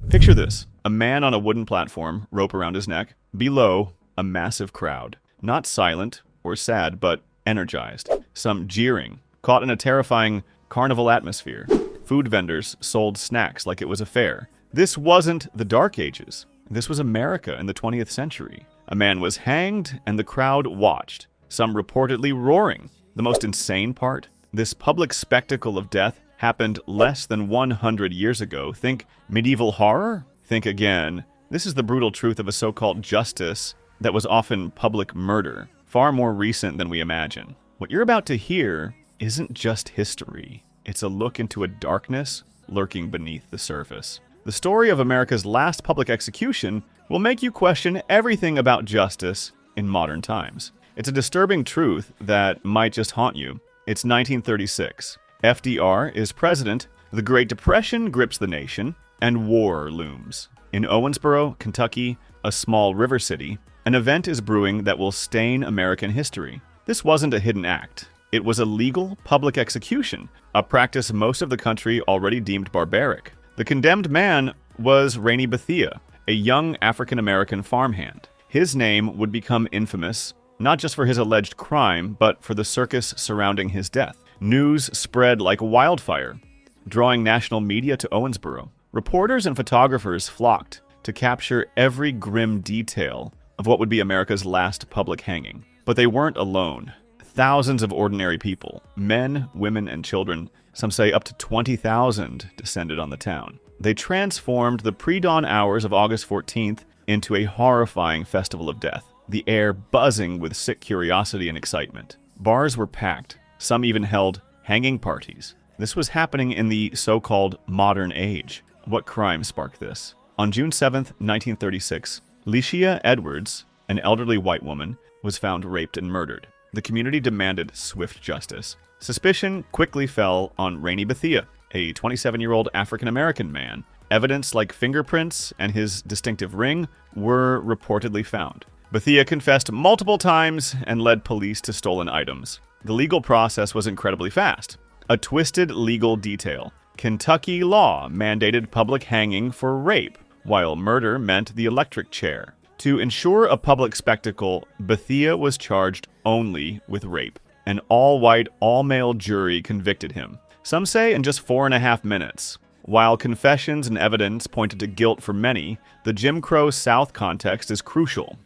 Picture this. A man on a wooden platform, rope around his neck. Below, a massive crowd. Not silent or sad, but energized. Some jeering, caught in a terrifying carnival atmosphere. Food vendors sold snacks like it was a fair. This wasn't the Dark Ages. This was America in the 20th century. A man was hanged, and the crowd watched, some reportedly roaring. The most insane part? This public spectacle of death happened less than 100 years ago. Think medieval horror? Think again. This is the brutal truth of a so-called justice that was often public murder, far more recent than we imagine. What you're about to hear isn't just history. It's a look into a darkness lurking beneath the surface. The story of America's last public execution will make you question everything about justice in modern times. It's a disturbing truth that might just haunt you. It's 1936. FDR is president, the Great Depression grips the nation, and war looms. In Owensboro, Kentucky, a small river city, an event is brewing that will stain American history. This wasn't a hidden act. It was a legal public execution, a practice most of the country already deemed barbaric. The condemned man was Rainey Bethia, a young African-American farmhand. His name would become infamous, not just for his alleged crime, but for the circus surrounding his death. News spread like wildfire, drawing national media to Owensboro. Reporters and photographers flocked to capture every grim detail of what would be America's last public hanging. But they weren't alone. Thousands of ordinary people, men, women, and children, some say up to 20,000, descended on the town. They transformed the pre-dawn hours of August 14th into a horrifying festival of death, the air buzzing with sick curiosity and excitement. Bars were packed. Some even held hanging parties. This was happening in the so-called modern age. What crime sparked this? On June 7th, 1936, Licia Edwards, an elderly white woman, was found raped and murdered. The community demanded swift justice. Suspicion quickly fell on Rainey Bethia, a 27-year-old African-American man. Evidence like fingerprints and his distinctive ring were reportedly found. Bethia confessed multiple times and led police to stolen items. The legal process was incredibly fast. A twisted legal detail. Kentucky law mandated public hanging for rape, while murder meant the electric chair. To ensure a public spectacle, Bethia was charged only with rape. An all-white, all-male jury convicted him. Some say in just 4.5 minutes. While confessions and evidence pointed to guilt for many, the Jim Crow South context is crucial.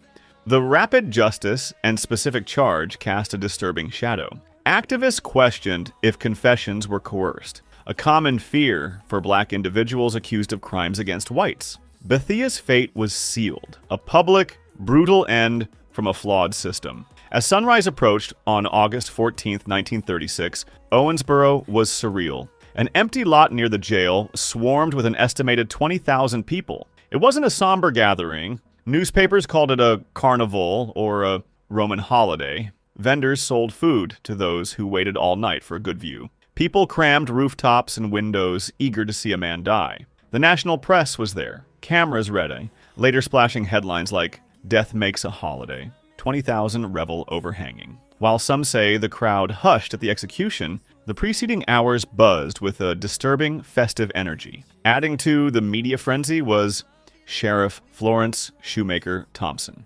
The rapid justice and specific charge cast a disturbing shadow. Activists questioned if confessions were coerced, a common fear for black individuals accused of crimes against whites. Bethia's fate was sealed, a public, brutal end from a flawed system. As sunrise approached on August 14, 1936, Owensboro was surreal. An empty lot near the jail swarmed with an estimated 20,000 people. It wasn't a somber gathering. Newspapers called it a carnival or a Roman holiday. Vendors sold food to those who waited all night for a good view. People crammed rooftops and windows, eager to see a man die. The national press was there, cameras ready, later splashing headlines like, "Death makes a holiday. 20,000 revel overhanging." While some say the crowd hushed at the execution, the preceding hours buzzed with a disturbing, festive energy. Adding to the media frenzy was Sheriff Florence Shoemaker Thompson.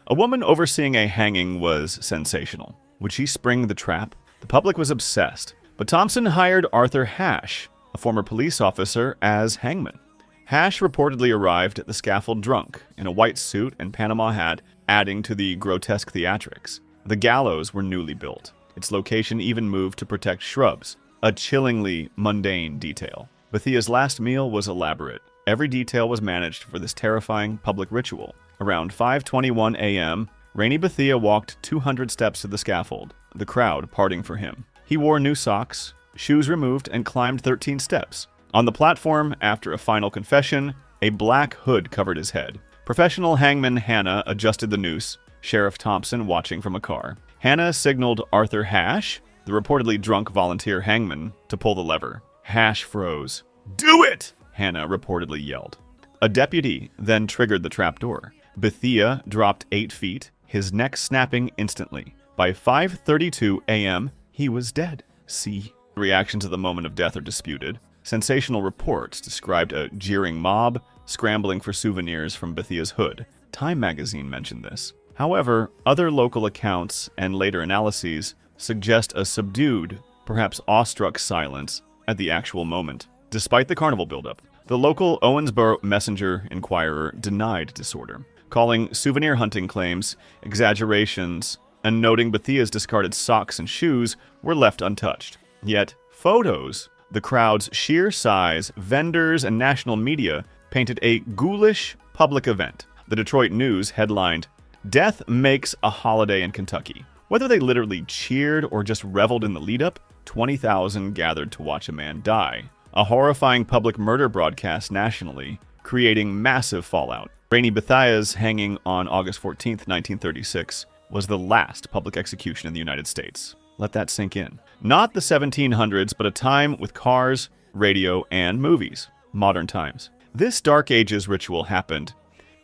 A woman overseeing a hanging was sensational. Would she spring the trap? The public was obsessed. But Thompson hired Arthur Hash, a former police officer, as hangman. Hash reportedly arrived at the scaffold drunk, in a white suit and Panama hat, adding to the grotesque theatrics. The gallows were newly built. Its location even moved to protect shrubs, a chillingly mundane detail. Bethia's last meal was elaborate. Every detail was managed for this terrifying public ritual. Around 5:21 a.m., Rainey Bethia walked 200 steps to the scaffold, the crowd parting for him. He wore new socks, shoes removed, and climbed 13 steps. On the platform, after a final confession, a black hood covered his head. Professional hangman Hannah adjusted the noose, Sheriff Thompson watching from a car. Hannah signaled Arthur Hash, the reportedly drunk volunteer hangman, to pull the lever. Hash froze. "Do it!" Hannah reportedly yelled. A deputy then triggered the trapdoor. Bethia dropped 8 feet, his neck snapping instantly. By 5:32 a.m., he was dead. See, reactions at the moment of death are disputed. Sensational reports described a jeering mob, scrambling for souvenirs from Bethia's hood. Time magazine mentioned this. However, other local accounts and later analyses suggest a subdued, perhaps awestruck silence at the actual moment. Despite the carnival buildup, the local Owensboro Messenger-Inquirer denied disorder, calling souvenir hunting claims exaggerations and noting Bethia's discarded socks and shoes were left untouched. Yet, photos, the crowd's sheer size, vendors, and national media painted a ghoulish public event. The Detroit News headlined, "Death Makes a Holiday in Kentucky." Whether they literally cheered or just reveled in the lead-up, 20,000 gathered to watch a man die. A horrifying public murder broadcast nationally, creating massive fallout. Rainey Bethia's hanging on August 14, 1936, was the last public execution in the United States. Let that sink in. Not the 1700s, but a time with cars, radio, and movies. Modern times. This Dark Ages ritual happened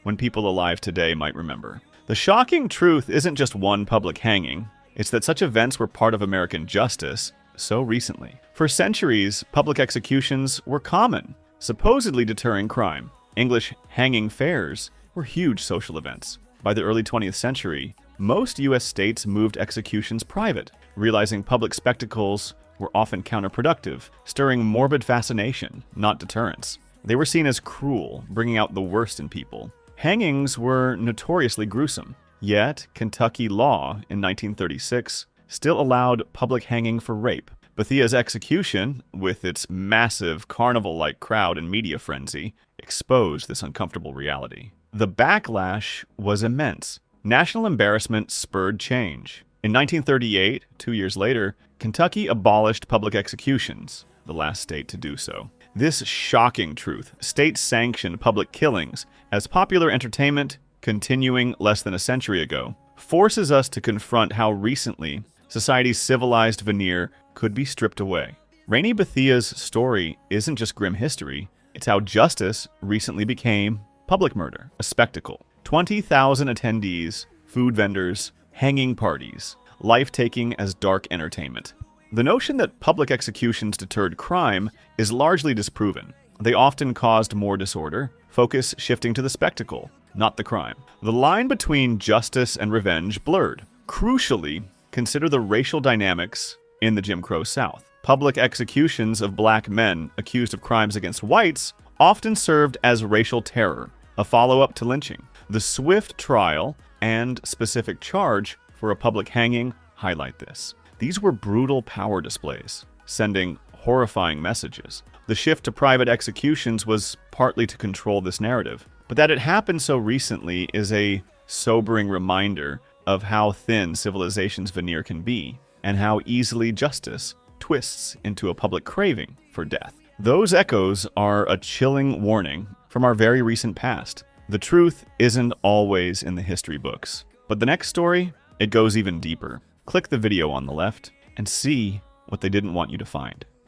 when people alive today might remember. The shocking truth isn't just one public hanging, it's that such events were part of American justice so recently. For centuries, public executions were common, supposedly deterring crime. English hanging fairs were huge social events. By the early 20th century, most U.S. states moved executions private, realizing public spectacles were often counterproductive, stirring morbid fascination, not deterrence. They were seen as cruel, bringing out the worst in people. Hangings were notoriously gruesome, yet Kentucky law in 1936 still allowed public hanging for rape. Bethia's execution, with its massive carnival-like crowd and media frenzy, exposed this uncomfortable reality. The backlash was immense. National embarrassment spurred change. In 1938, 2 years later, Kentucky abolished public executions, the last state to do so. This shocking truth, state-sanctioned public killings, as popular entertainment, continuing less than a century ago, forces us to confront how recently society's civilized veneer could be stripped away. Rainey Bethia's story isn't just grim history, it's how justice recently became public murder, a spectacle. 20,000 attendees, food vendors, hanging parties, life-taking as dark entertainment. The notion that public executions deterred crime is largely disproven. They often caused more disorder, focus shifting to the spectacle, not the crime. The line between justice and revenge blurred. Crucially, consider the racial dynamics in the Jim Crow South. Public executions of black men accused of crimes against whites often served as racial terror, a follow-up to lynching. The swift trial and specific charge for a public hanging highlight this. These were brutal power displays, sending horrifying messages. The shift to private executions was partly to control this narrative, but that it happened so recently is a sobering reminder of how thin civilization's veneer can be, and how easily justice twists into a public craving for death. Those echoes are a chilling warning from our very recent past. The truth isn't always in the history books, but the next story, it goes even deeper. Click the video on the left and see what they didn't want you to find.